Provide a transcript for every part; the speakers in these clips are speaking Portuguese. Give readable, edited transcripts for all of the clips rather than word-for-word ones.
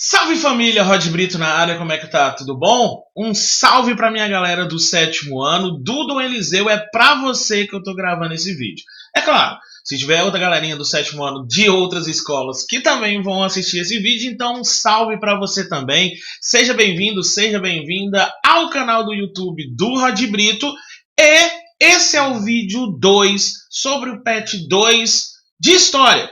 Salve família, Rod Brito na área, como é que tá? Tudo bom? Um salve pra minha galera do 7º ano, do Dom Eliseu, é pra você que eu tô gravando esse vídeo. É claro, se tiver outra galerinha do 7º ano de outras escolas que também vão assistir esse vídeo, então um salve pra você também. Seja bem-vindo, seja bem-vinda ao canal do YouTube do Rod Brito. E esse é o vídeo 2 sobre o patch 2 de História.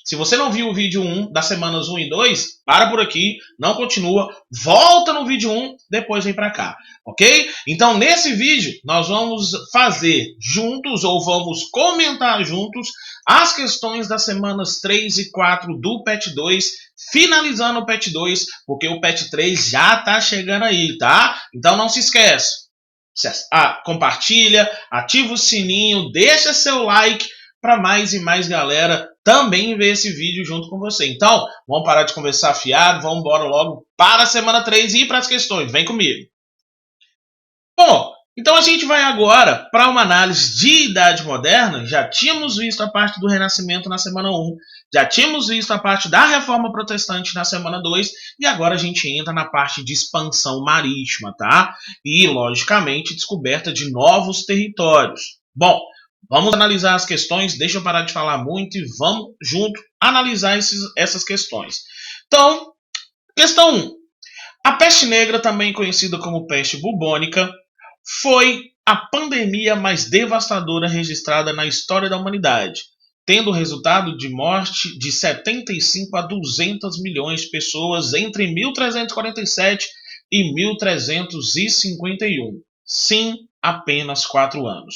Se você não viu o vídeo 1 das semanas 1 e 2, para por aqui, não continua, volta no vídeo 1, depois vem para cá, ok? Então, nesse vídeo, nós vamos fazer juntos, ou vamos comentar juntos, as questões das semanas 3 e 4 do patch 2, finalizando o patch 2, porque o patch 3 já tá chegando aí, tá? Então, não se esquece. Compartilha, ativa o sininho, deixa seu like, para mais e mais galera também ver esse vídeo junto com você. Então, vamos parar de conversar fiado, vamos embora logo para a semana 3 e ir para as questões. Vem comigo. Bom, então a gente vai agora para uma análise de Idade Moderna. Já tínhamos visto a parte do Renascimento na semana 1, já tínhamos visto a parte da Reforma Protestante na semana 2, e agora a gente entra na parte de expansão marítima, tá? E, logicamente, descoberta de novos territórios. Bom, vamos analisar as questões, deixa eu parar de falar muito e vamos junto analisar essas questões. Então, questão 1. A peste negra, também conhecida como peste bubônica, foi a pandemia mais devastadora registrada na história da humanidade, tendo o resultado de morte de 75 a 200 milhões de pessoas entre 1347 e 1351. Sim, apenas 4 anos.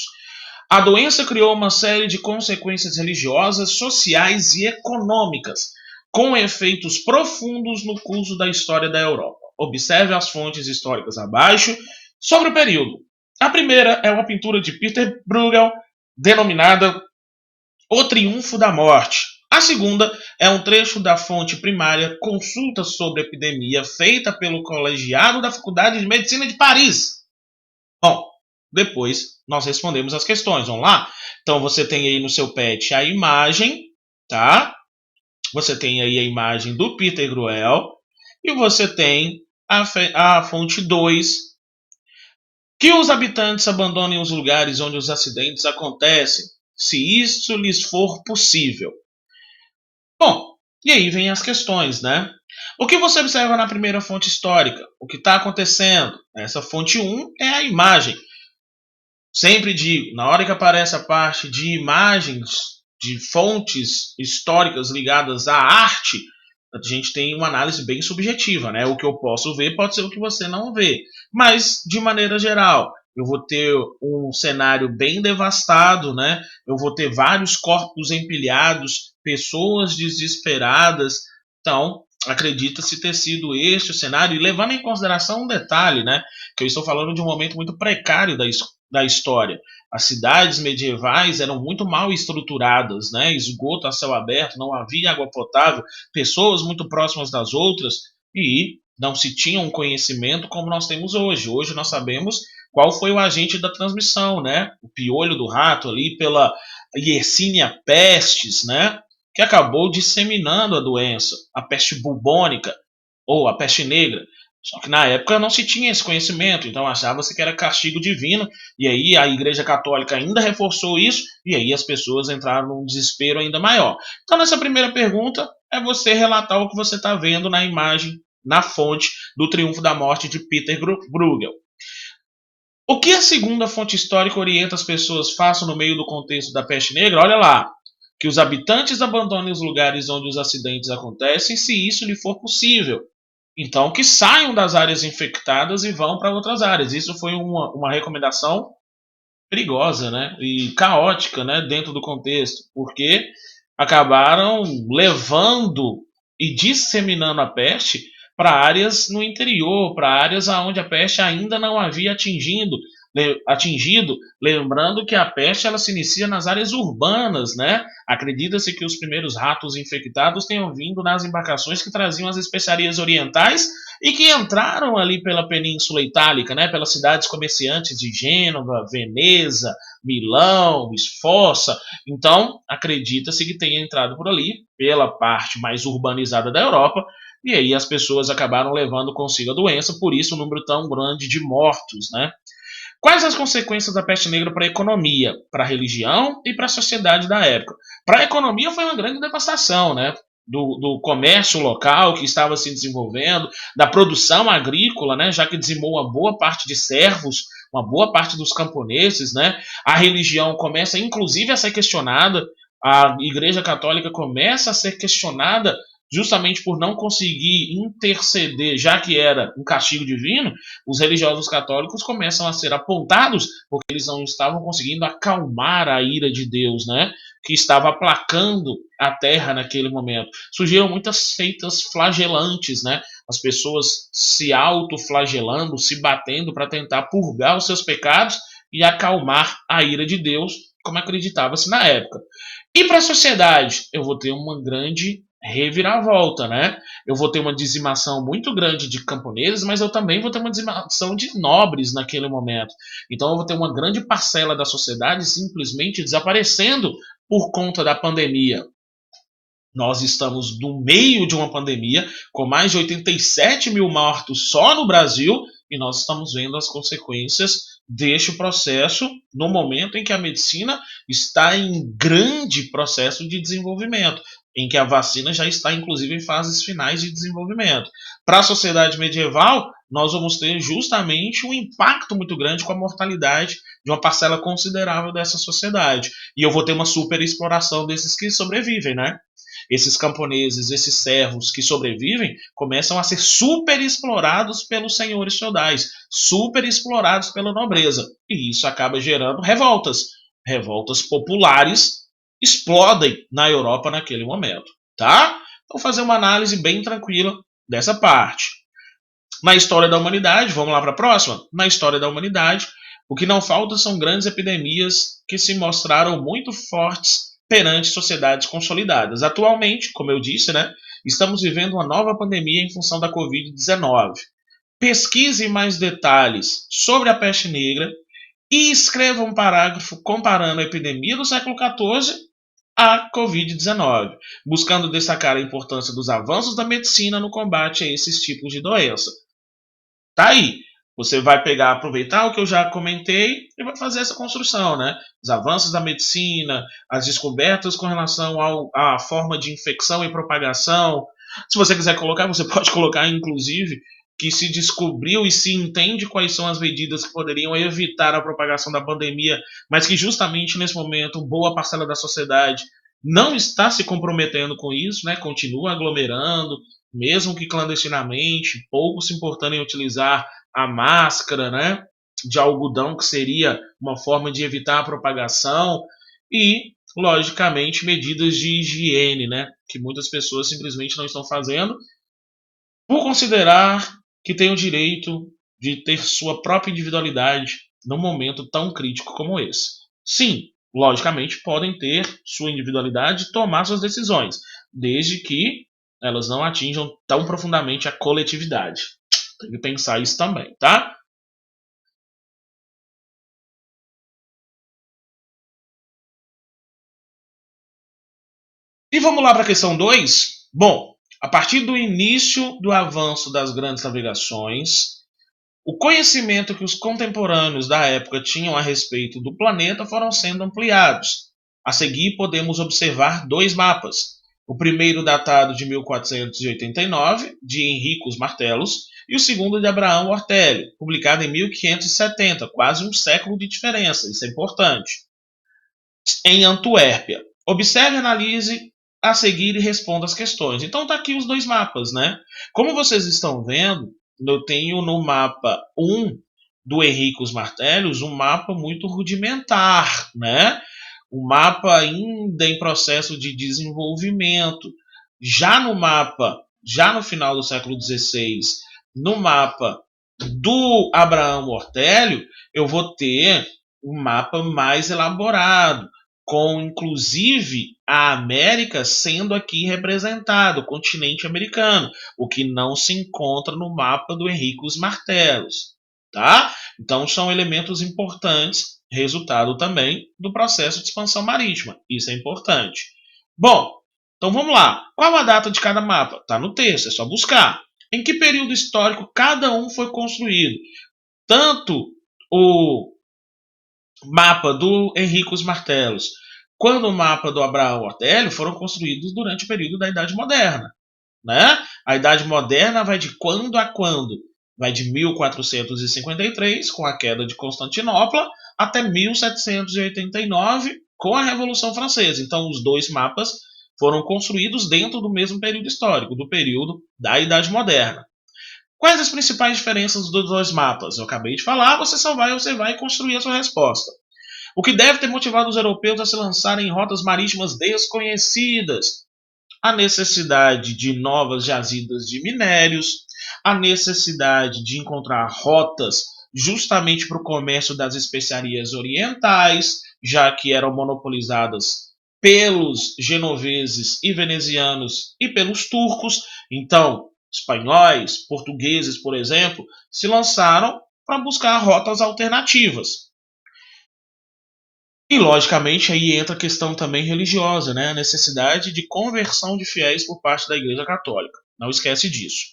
A doença criou uma série de consequências religiosas, sociais e econômicas, com efeitos profundos no curso da história da Europa. Observe as fontes históricas abaixo sobre o período. A primeira é uma pintura de Peter Bruegel, denominada O Triunfo da Morte. A segunda é um trecho da fonte primária Consulta sobre a Epidemia, feita pelo colegiado da Faculdade de Medicina de Paris. Bom, depois nós respondemos as questões. Vamos lá? Então você tem aí no seu pet a imagem, tá? Você tem aí a imagem do Peter Bruegel e você tem a fonte 2, que os habitantes abandonem os lugares onde os acidentes acontecem, se isso lhes for possível. Bom, e aí vem as questões, né? O que você observa na primeira fonte histórica? O que está acontecendo? Essa fonte 1 é a imagem. Sempre digo, na hora que aparece a parte de imagens, de fontes históricas ligadas à arte, a gente tem uma análise bem subjetiva, né? O que eu posso ver pode ser o que você não vê. Mas, de maneira geral, eu vou ter um cenário bem devastado, né? Eu vou ter vários corpos empilhados, pessoas desesperadas. Então, acredita-se ter sido este o cenário, e levando em consideração um detalhe, né? Que eu estou falando de um momento muito precário da história. As cidades medievais eram muito mal estruturadas, né? Esgoto a céu aberto, não havia água potável, pessoas muito próximas das outras, e não se tinha um conhecimento como nós temos hoje. Hoje nós sabemos qual foi o agente da transmissão, né? O piolho do rato ali pela Yersinia pestis, né? Que acabou disseminando a doença, a peste bubônica ou a peste negra. Só que na época não se tinha esse conhecimento, então achava-se que era castigo divino, e aí a Igreja Católica ainda reforçou isso, e aí as pessoas entraram num desespero ainda maior. Então, nessa primeira pergunta, é você relatar o que você está vendo na imagem, na fonte do Triunfo da Morte de Peter Bruegel. O que a segunda fonte histórica orienta as pessoas façam no meio do contexto da peste negra? Olha lá, que os habitantes abandonem os lugares onde os acidentes acontecem, se isso lhe for possível. Então, que saiam das áreas infectadas e vão para outras áreas. Isso foi uma recomendação perigosa, né? E caótica, né? Dentro do contexto, porque acabaram levando e disseminando a peste para áreas no interior, para áreas onde a peste ainda não havia atingido, lembrando que a peste ela se inicia nas áreas urbanas, né? Acredita-se que os primeiros ratos infectados tenham vindo nas embarcações que traziam as especiarias orientais e que entraram ali pela Península Itálica, né? Pelas cidades comerciantes de Gênova, Veneza, Milão, Esforça. Então, acredita-se que tenha entrado por ali pela parte mais urbanizada da Europa, e aí as pessoas acabaram levando consigo a doença, por isso o número tão grande de mortos, né? Quais as consequências da peste negra para a economia, para a religião e para a sociedade da época? Para a economia foi uma grande devastação, né? Do comércio local que estava se desenvolvendo, da produção agrícola, né? Já que dizimou uma boa parte de servos, uma boa parte dos camponeses, né? A religião começa, inclusive, a ser questionada. A Igreja Católica começa a ser questionada justamente por não conseguir interceder, já que era um castigo divino. Os religiosos católicos começam a ser apontados porque eles não estavam conseguindo acalmar a ira de Deus, né? Que estava aplacando a terra naquele momento. Surgiram muitas seitas flagelantes, né? As pessoas se autoflagelando, se batendo para tentar purgar os seus pecados e acalmar a ira de Deus, como acreditava-se na época. E para a sociedade, eu vou ter uma grande reviravolta, né? Eu vou ter uma dizimação muito grande de camponeses, mas eu também vou ter uma dizimação de nobres naquele momento. Então eu vou ter uma grande parcela da sociedade simplesmente desaparecendo por conta da pandemia. Nós estamos no meio de uma pandemia com mais de 87 mil mortos só no Brasil e nós estamos vendo as consequências deste processo no momento em que a medicina está em grande processo de desenvolvimento, em que a vacina já está inclusive em fases finais de desenvolvimento. Para a sociedade medieval, nós vamos ter justamente um impacto muito grande com a mortalidade de uma parcela considerável dessa sociedade. E eu vou ter uma super exploração desses que sobrevivem, né? Esses camponeses, esses servos que sobrevivem, começam a ser super explorados pelos senhores feudais, super explorados pela nobreza. E isso acaba gerando revoltas. Revoltas populares explodem na Europa naquele momento. Tá? Vou fazer uma análise bem tranquila dessa parte. Na história da humanidade, vamos lá para a próxima? Na história da humanidade, o que não falta são grandes epidemias que se mostraram muito fortes perante sociedades consolidadas. Atualmente, como eu disse, né, estamos vivendo uma nova pandemia em função da Covid-19. Pesquise mais detalhes sobre a peste negra e escreva um parágrafo comparando a epidemia do século XIV à Covid-19, buscando destacar a importância dos avanços da medicina no combate a esses tipos de doença. Tá aí. Você vai pegar, aproveitar o que eu já comentei e vai fazer essa construção, né? Os avanços da medicina, as descobertas com relação à forma de infecção e propagação. Se você quiser colocar, você pode colocar, inclusive, que se descobriu e se entende quais são as medidas que poderiam evitar a propagação da pandemia, mas que justamente nesse momento boa parcela da sociedade não está se comprometendo com isso, né? Continua aglomerando, mesmo que clandestinamente, pouco se importando em utilizar a máscara, né, de algodão, que seria uma forma de evitar a propagação, e, logicamente, medidas de higiene, né, que muitas pessoas simplesmente não estão fazendo, por considerar que tem o direito de ter sua própria individualidade num momento tão crítico como esse. Sim, logicamente podem ter sua individualidade e tomar suas decisões, desde que elas não atinjam tão profundamente a coletividade. Tem que pensar isso também, tá? E vamos lá para a questão 2. Bom, a partir do início do avanço das grandes navegações, o conhecimento que os contemporâneos da época tinham a respeito do planeta foram sendo ampliados. A seguir, podemos observar dois mapas. O primeiro datado de 1489, de Henricus Martellus, e o segundo de Abraão Ortélio, publicado em 1570, quase um século de diferença, isso é importante, em Antuérpia. Observe, analise a seguir e responda as questões. Então tá aqui os dois mapas, né? Como vocês estão vendo, eu tenho no mapa 1 do Henricus Martellus um mapa muito rudimentar, né? Um mapa ainda em processo de desenvolvimento. Já no mapa, já no final do século XVI, no mapa do Abraão Ortélio, eu vou ter um mapa mais elaborado, com inclusive a América sendo aqui representado, o continente americano, o que não se encontra no mapa do Henricus Martellus, tá? Então são elementos importantes, resultado também do processo de expansão marítima. Isso é importante. Bom, Então vamos lá. Qual a data de cada mapa? Está no texto, é só buscar. Em que período histórico cada um foi construído? Tanto o mapa do Henrico Martelos quanto o mapa do Abraão Ortélio foram construídos durante o período da Idade Moderna. Né? A Idade Moderna vai de quando a quando? Vai de 1453, com a queda de Constantinopla, até 1789, com a Revolução Francesa. Então, os dois mapas foram construídos dentro do mesmo período histórico, do período da Idade Moderna. Quais as principais diferenças dos dois mapas? Eu acabei de falar, você vai construir a sua resposta. O que deve ter motivado os europeus a se lançarem em rotas marítimas desconhecidas? A necessidade de novas jazidas de minérios, a necessidade de encontrar rotas justamente para o comércio das especiarias orientais, já que eram monopolizadas pelos genoveses e venezianos e pelos turcos. Então, espanhóis, portugueses, por exemplo, se lançaram para buscar rotas alternativas. E, logicamente, aí entra a questão também religiosa, né? A necessidade de conversão de fiéis por parte da Igreja Católica. Não esquece disso.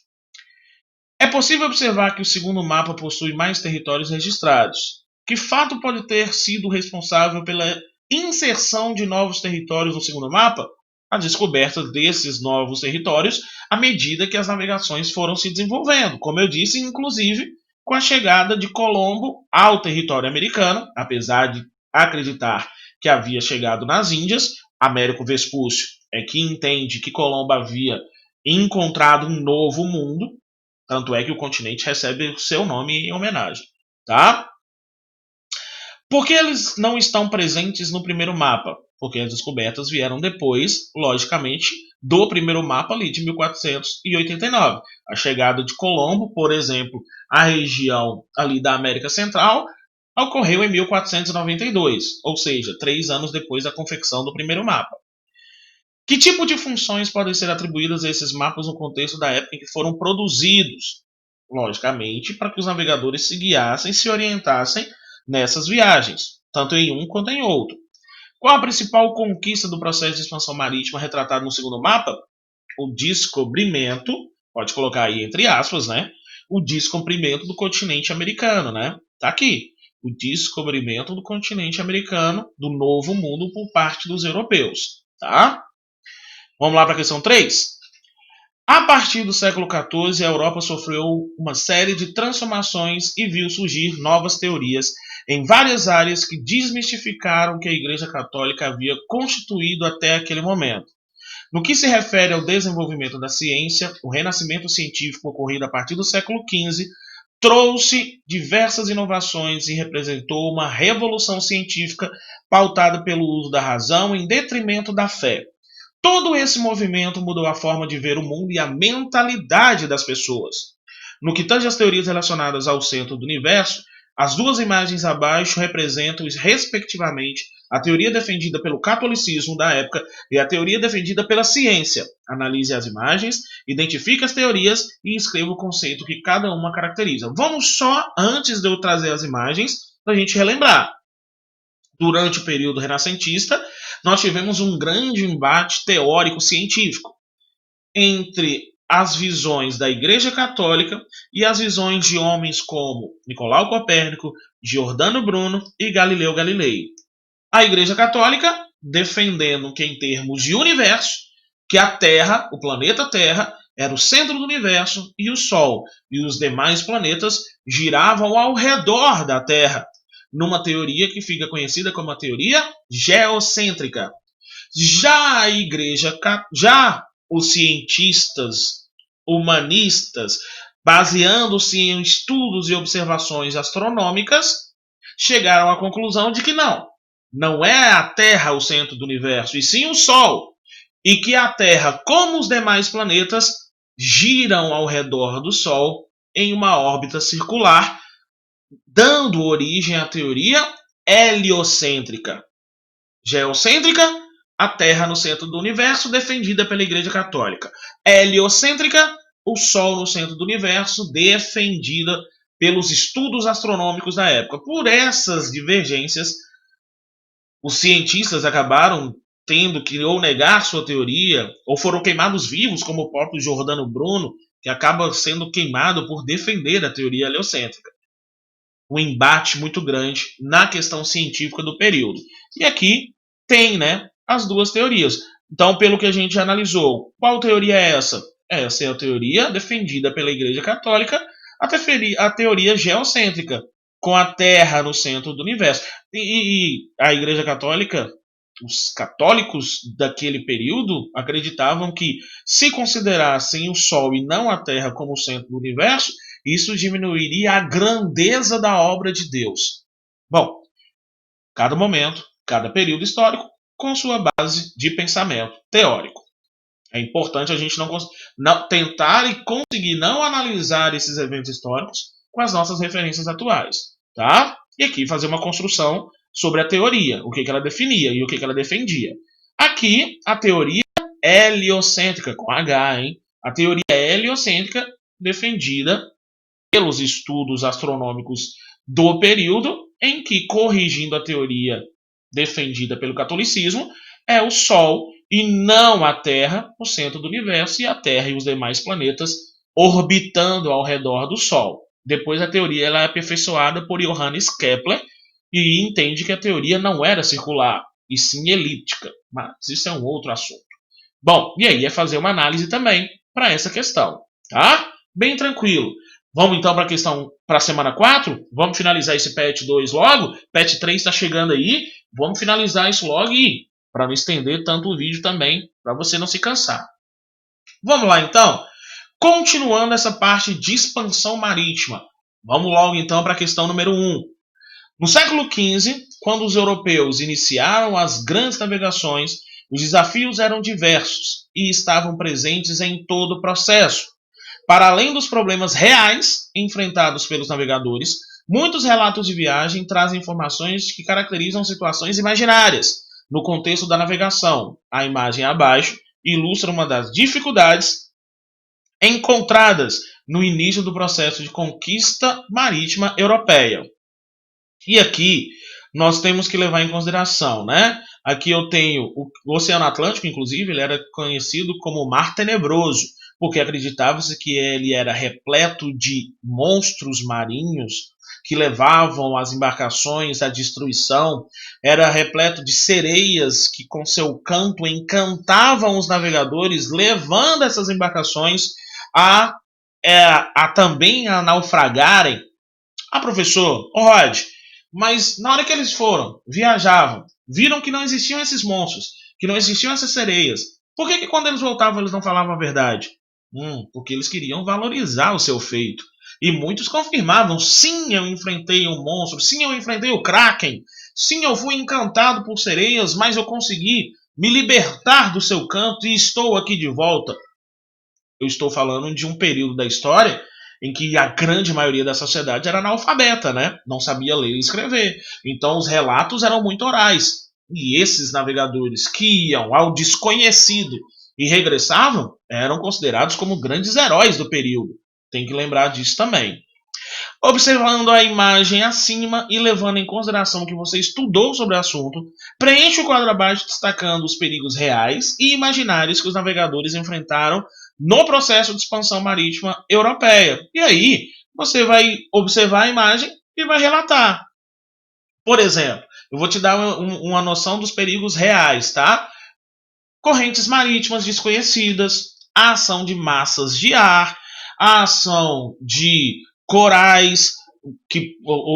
É possível observar que o segundo mapa possui mais territórios registrados. Que fato pode ter sido responsável pela inserção de novos territórios no segundo mapa? A descoberta desses novos territórios à medida que as navegações foram se desenvolvendo. Como eu disse, inclusive, com a chegada de Colombo ao território americano, apesar de acreditar que havia chegado nas Índias, Américo Vespúcio é que entende que Colombo havia encontrado um novo mundo, tanto é que o continente recebe o seu nome em homenagem, tá? Por que eles não estão presentes no primeiro mapa? Porque as descobertas vieram depois, logicamente, do primeiro mapa ali de 1489. A chegada de Colombo, por exemplo, à região ali da América Central, ocorreu em 1492, ou seja, 3 anos depois da confecção do primeiro mapa. Que tipo de funções podem ser atribuídas a esses mapas no contexto da época em que foram produzidos? Logicamente, para que os navegadores se guiassem, se orientassem nessas viagens, tanto em um quanto em outro. Qual a principal conquista do processo de expansão marítima retratado no segundo mapa? O descobrimento, pode colocar aí entre aspas, né? O descobrimento do continente americano, né? Tá aqui. O descobrimento do continente americano, do novo mundo por parte dos europeus, tá? Vamos lá para a questão 3. A partir do século XIV, a Europa sofreu uma série de transformações e viu surgir novas teorias em várias áreas que desmistificaram o que a Igreja Católica havia constituído até aquele momento. No que se refere ao desenvolvimento da ciência, o renascimento científico ocorrido a partir do século XV trouxe diversas inovações e representou uma revolução científica pautada pelo uso da razão em detrimento da fé. Todo esse movimento mudou a forma de ver o mundo e a mentalidade das pessoas. No que tange às teorias relacionadas ao centro do universo, as duas imagens abaixo representam, respectivamente, a teoria defendida pelo catolicismo da época e a teoria defendida pela ciência. Analise as imagens, identifique as teorias e escreva o conceito que cada uma caracteriza. Vamos só, antes de eu trazer as imagens, para a gente relembrar. Durante o período renascentista, nós tivemos um grande embate teórico-científico entre as visões da Igreja Católica e as visões de homens como Nicolau Copérnico, Giordano Bruno e Galileu Galilei. A Igreja Católica defendendo que, em termos de universo, que a Terra, o planeta Terra, era o centro do universo e o Sol e os demais planetas giravam ao redor da Terra, numa teoria que fica conhecida como a teoria geocêntrica. Já a Igreja, já os cientistas humanistas, baseando-se em estudos e observações astronômicas, chegaram à conclusão de que não é a Terra o centro do universo, e sim o Sol, e que a Terra, como os demais planetas, giram ao redor do Sol em uma órbita circular, dando origem à teoria heliocêntrica. Geocêntrica, a Terra no centro do universo, defendida pela Igreja Católica. Heliocêntrica, o Sol no centro do universo, defendida pelos estudos astronômicos da época. Por essas divergências, os cientistas acabaram tendo que ou negar sua teoria, ou foram queimados vivos, como o próprio Giordano Bruno, que acaba sendo queimado por defender a teoria heliocêntrica. Um embate muito grande na questão científica do período. E aqui tem, né, as duas teorias. Então, pelo que a gente analisou, qual teoria é essa? Essa é a teoria defendida pela Igreja Católica, a teoria geocêntrica, com a Terra no centro do universo. E a Igreja Católica, os católicos daquele período acreditavam que, se considerassem o Sol e não a Terra como o centro do universo, isso diminuiria a grandeza da obra de Deus. Bom, cada momento, cada período histórico, com sua base de pensamento teórico. É importante a gente não tentar e conseguir não analisar esses eventos históricos com as nossas referências atuais, tá? E aqui fazer uma construção sobre a teoria, o que ela definia e o que ela defendia. Aqui, a teoria heliocêntrica, com H, hein? A teoria heliocêntrica defendida pelos estudos astronômicos do período, em que, corrigindo a teoria defendida pelo catolicismo, é o Sol e não a Terra o centro do universo, e a Terra e os demais planetas orbitando ao redor do Sol. Depois a teoria ela é aperfeiçoada por Johannes Kepler e entende que a teoria não era circular, e sim elíptica. Mas isso é um outro assunto. Bom, e aí é fazer uma análise também para essa questão, tá? Bem tranquilo. Vamos então para a questão para a semana 4? Vamos finalizar esse patch 2 logo? Patch 3 está chegando aí. Vamos finalizar isso logo e para não estender tanto o vídeo também, para você não se cansar. Vamos lá então? Continuando essa parte de expansão marítima. Vamos logo então para a questão número 1. No século XV, quando os europeus iniciaram as grandes navegações, os desafios eram diversos e estavam presentes em todo o processo. Para além dos problemas reais enfrentados pelos navegadores, muitos relatos de viagem trazem informações que caracterizam situações imaginárias no contexto da navegação. A imagem abaixo ilustra uma das dificuldades encontradas no início do processo de conquista marítima europeia. E aqui nós temos que levar em consideração, né? Aqui eu tenho o Oceano Atlântico, inclusive, ele era conhecido como Mar Tenebroso, porque acreditava-se que ele era repleto de monstros marinhos que levavam as embarcações à destruição, era repleto de sereias que com seu canto encantavam os navegadores, levando essas embarcações a também a naufragarem. Ah, professor, Rod, mas na hora que eles foram, viajavam, viram que não existiam esses monstros, que não existiam essas sereias. Por que quando eles voltavam eles não falavam a verdade? Porque eles queriam valorizar o seu feito. E muitos confirmavam, sim, eu enfrentei um monstro, sim, eu enfrentei o Kraken, sim, eu fui encantado por sereias, mas eu consegui me libertar do seu canto e estou aqui de volta. Eu estou falando de um período da história em que a grande maioria da sociedade era analfabeta, né? Não sabia ler e escrever. Então os relatos eram muito orais. E esses navegadores que iam ao desconhecido e regressavam eram considerados como grandes heróis do período. Tem que lembrar disso também. Observando a imagem acima e levando em consideração que você estudou sobre o assunto, preencha o quadro abaixo destacando os perigos reais e imaginários que os navegadores enfrentaram no processo de expansão marítima europeia. E aí, você vai observar a imagem e vai relatar. Por exemplo, eu vou te dar uma noção dos perigos reais, tá? Correntes marítimas desconhecidas, a ação de massas de ar, a ação de corais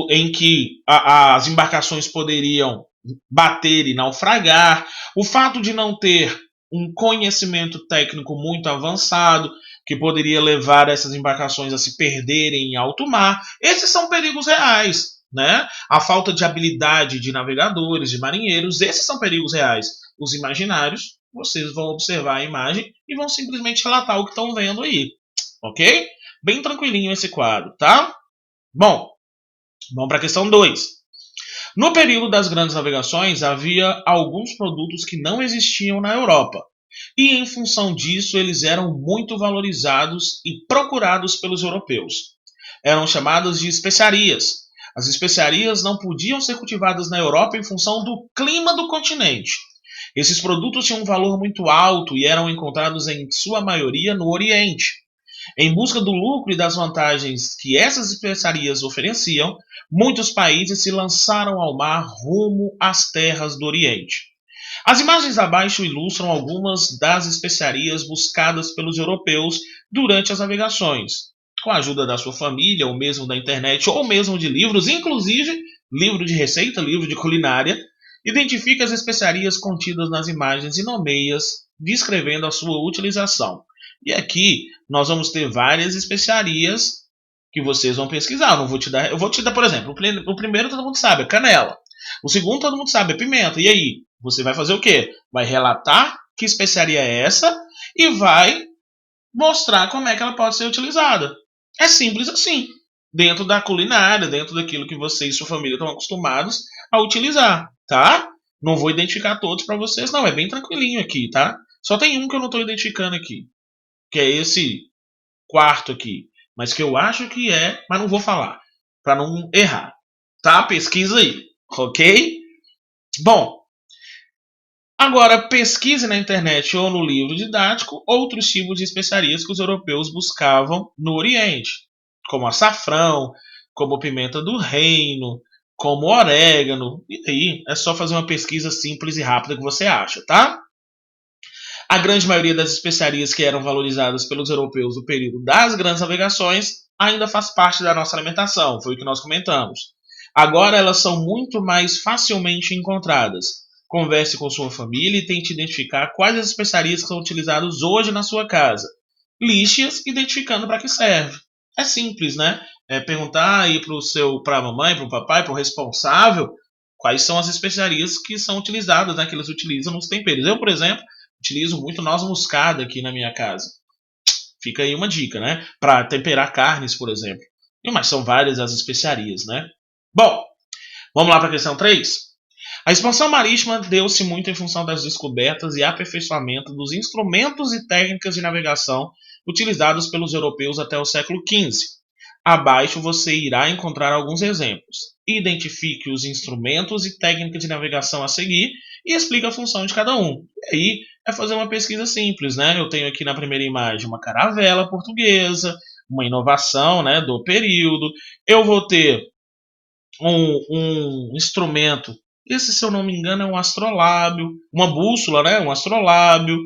em que as embarcações poderiam bater e naufragar, o fato de não ter um conhecimento técnico muito avançado, que poderia levar essas embarcações a se perderem em alto mar. Esses são perigos reais, né? A falta de habilidade de navegadores, de marinheiros, esses são perigos reais. Os imaginários, vocês vão observar a imagem e vão simplesmente relatar o que estão vendo aí, ok? Bem tranquilinho esse quadro, tá? Bom, vamos para a questão 2. No período das grandes navegações, havia alguns produtos que não existiam na Europa. E, em função disso, eles eram muito valorizados e procurados pelos europeus. Eram chamadas de especiarias. As especiarias não podiam ser cultivadas na Europa em função do clima do continente. Esses produtos tinham um valor muito alto e eram encontrados em sua maioria no Oriente. Em busca do lucro e das vantagens que essas especiarias ofereciam, muitos países se lançaram ao mar rumo às terras do Oriente. As imagens abaixo ilustram algumas das especiarias buscadas pelos europeus durante as navegações. Com a ajuda da sua família, ou mesmo da internet, ou mesmo de livros, inclusive livro de receita, livro de culinária, identifique as especiarias contidas nas imagens e nomeia-as, descrevendo a sua utilização. E aqui nós vamos ter várias especiarias que vocês vão pesquisar. Eu vou te dar, por exemplo, o primeiro todo mundo sabe, é canela. O segundo todo mundo sabe, é pimenta. E aí? Você vai fazer o quê? Vai relatar que especiaria é essa e vai mostrar como é que ela pode ser utilizada. É simples assim. Dentro da culinária, dentro daquilo que você e sua família estão acostumados a utilizar, tá? Não vou identificar todos para vocês, não. É bem tranquilinho aqui, tá? Só tem um que eu não estou identificando aqui, que é esse quarto aqui. Mas que eu acho que é, mas não vou falar, para não errar. Tá? Pesquisa aí, ok? Bom, agora pesquise na internet ou no livro didático outros tipos de especiarias que os europeus buscavam no Oriente, como açafrão, como pimenta do reino, como orégano. E aí é só fazer uma pesquisa simples e rápida que você acha, tá? A grande maioria das especiarias que eram valorizadas pelos europeus no período das grandes navegações ainda faz parte da nossa alimentação, foi o que nós comentamos. Agora elas são muito mais facilmente encontradas. Converse com sua família e tente identificar quais as especiarias que são utilizadas hoje na sua casa. Lixe-as identificando para que serve. É simples, né? É perguntar aí para a mamãe, para o papai, para o responsável, quais são as especiarias que são utilizadas, né, que eles utilizam nos temperos. Eu, por exemplo, utilizo muito noz moscada aqui na minha casa. Fica aí uma dica, né? Para temperar carnes, por exemplo. Mas são várias as especiarias, né? Bom, vamos lá para a questão 3. A expansão marítima deu-se muito em função das descobertas e aperfeiçoamento dos instrumentos e técnicas de navegação utilizados pelos europeus até o século XV. Abaixo você irá encontrar alguns exemplos. Identifique os instrumentos e técnicas de navegação a seguir e explique a função de cada um. E aí é fazer uma pesquisa simples, né? Eu tenho aqui na primeira imagem uma caravela portuguesa, uma inovação, né, do período. Eu vou ter um instrumento, esse, se eu não me engano, é um astrolábio, uma bússola, né, um astrolábio,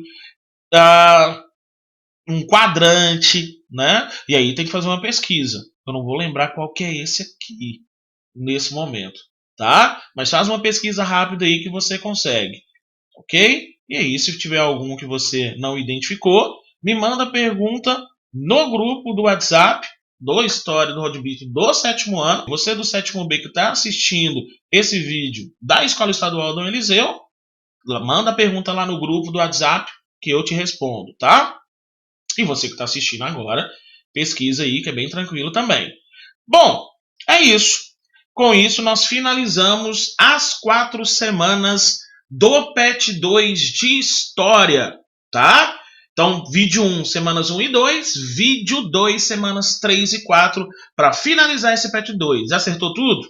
um quadrante, né? E aí tem que fazer uma pesquisa. Eu não vou lembrar qual que é esse aqui nesse momento, tá? Mas faz uma pesquisa rápida aí que você consegue, ok? E aí, se tiver algum que você não identificou, me manda a pergunta no grupo do WhatsApp do História do Rodebeat do 7º ano. Você do 7º B que está assistindo esse vídeo da Escola Estadual Dom Eliseu, manda a pergunta lá no grupo do WhatsApp que eu te respondo, tá? E você que está assistindo agora, pesquisa aí que é bem tranquilo também. Bom, é isso. Com isso, nós finalizamos as 4 semanas do PET 2 de História, tá? Então, vídeo 1, semanas 1 e 2, vídeo 2, semanas 3 e 4, para finalizar esse PET 2. Acertou tudo?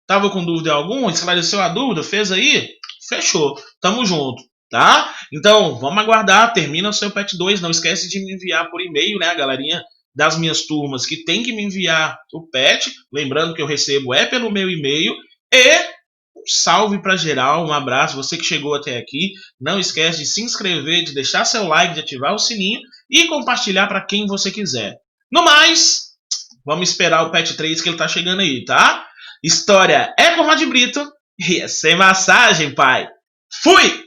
Tava com dúvida alguma? Esclareceu a dúvida? Fez aí? Fechou. Tamo junto, tá? Então, vamos aguardar. Termina o seu PET 2. Não esquece de me enviar por e-mail, né, a galerinha das minhas turmas que tem que me enviar o PET. Lembrando que eu recebo pelo meu e-mail. E um salve para geral, um abraço. Você que chegou até aqui, não esquece de se inscrever, de deixar seu like, de ativar o sininho e compartilhar para quem você quiser. No mais, vamos esperar o PET 3 que ele tá chegando aí, tá? História é com Rod Brito e é sem massagem, pai. Fui!